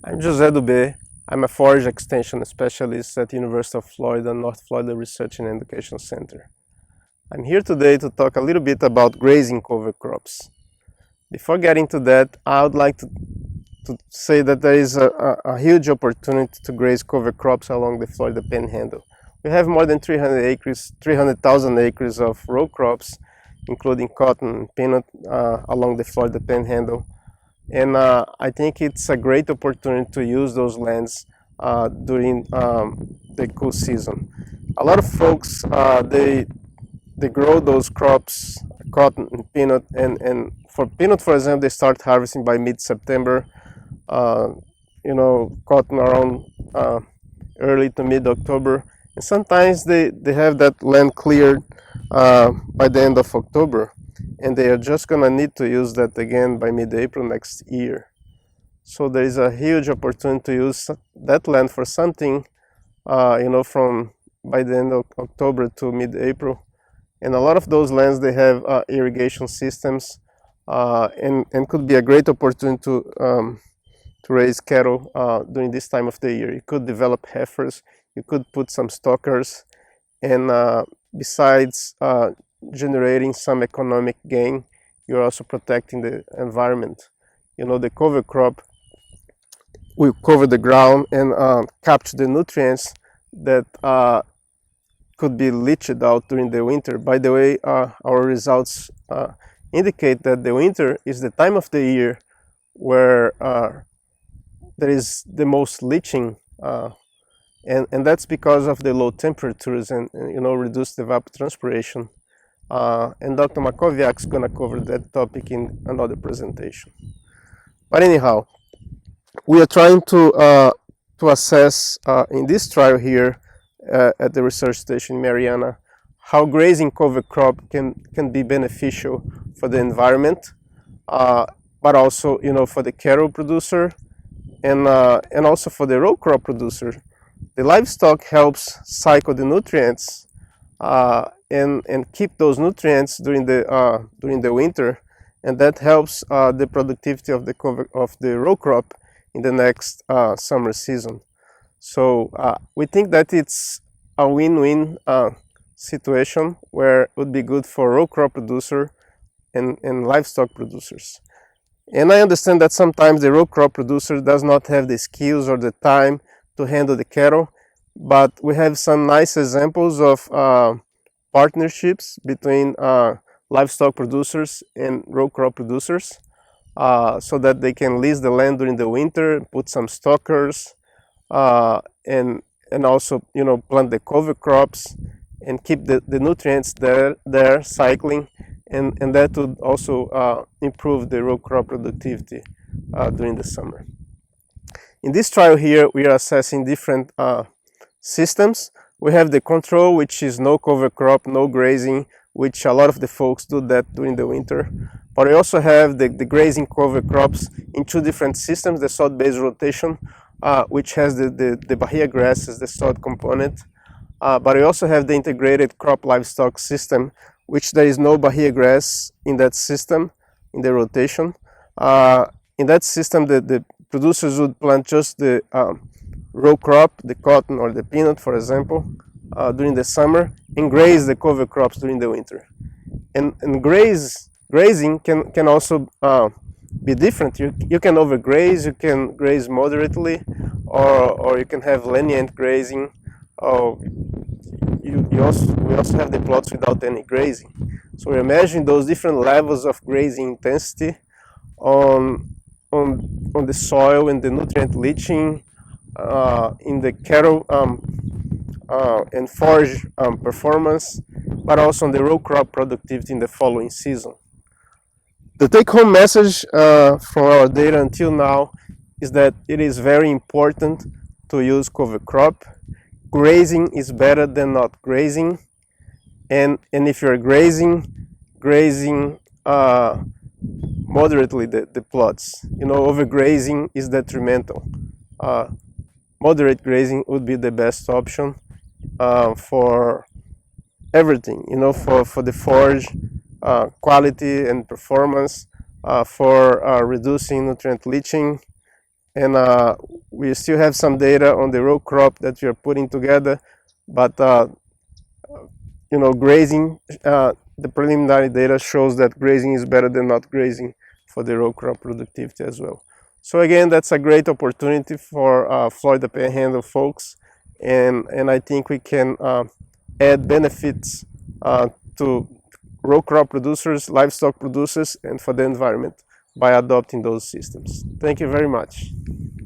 I'm José Dubeux. I'm a forage extension specialist at the University of Florida, North Florida Research and Education Center. I'm here today to talk a little bit about grazing cover crops. Before getting to that, I would like to say that there is a huge opportunity to graze cover crops along the Florida Panhandle. We have more than 300,000 acres of row crops, including cotton and peanut, along the Florida Panhandle. And I think it's a great opportunity to use those lands during the cool season. A lot of folks, they grow those crops, cotton and peanut, and for peanut, for example, they start harvesting by mid-September, cotton around early to mid-October, and sometimes they have that land cleared by the end of October, and they are just gonna need to use that again by mid-April next year. So there is a huge opportunity to use that land for something, from by the end of October to mid-April. And a lot of those lands, they have irrigation systems, and could be a great opportunity to raise cattle during this time of the year. You could develop heifers, you could put some stockers, and besides generating some economic gain, you're also protecting the environment. The cover crop will cover the ground and capture the nutrients that could be leached out during the winter. By the way, our results indicate that the winter is the time of the year where there is the most leaching, and that's because of the low temperatures and reduced evapotranspiration. And Dr. Makowiak is going to cover that topic in another presentation. But anyhow, we are trying to assess in this trial here at the research station in Mariana how grazing cover crop can be beneficial for the environment, but also for the cattle producer and also for the row crop producer. The livestock helps cycle the nutrients and keep those nutrients during the winter, and that helps the productivity of the row crop in the next summer season. So we think that it's a win-win situation where it would be good for row crop producer and livestock producers. And I understand that sometimes the row crop producer does not have the skills or the time to handle the cattle, but we have some nice examples of partnerships between livestock producers and row crop producers, so that they can lease the land during the winter, put some stockers, and also plant the cover crops and keep the nutrients there cycling, and that would also improve the row crop productivity during the summer. In this trial here, we are assessing different systems. We have the control, which is no cover crop, no grazing, which a lot of the folks do that during the winter. But we also have the grazing cover crops in two different systems, the sod-based rotation, which has the bahia grass as the sod component. But we also have the integrated crop livestock system, which there is no bahia grass in that system, in the rotation. In that system, the producers would plant just the row crop, the cotton or the peanut, for example, during the summer, and graze the cover crops during the winter. And grazing can also be different. You can overgraze, you can graze moderately, or you can have lenient grazing. We also have the plots without any grazing. So we're measuring those different levels of grazing intensity on the soil and the nutrient leaching in the cattle and forage performance, but also on the row crop productivity in the following season. The take-home message from our data until now is that it is very important to use cover crop. Grazing is better than not grazing, and if you're grazing moderately the plots. Overgrazing is detrimental. Moderate grazing would be the best option for everything, for the forage quality and performance, for reducing nutrient leaching, and we still have some data on the row crop that we are putting together, but grazing, the preliminary data shows that grazing is better than not grazing for the row crop productivity as well. So again, that's a great opportunity for Florida Panhandle folks, and I think we can add benefits to row crop producers, livestock producers, and for the environment by adopting those systems. Thank you very much.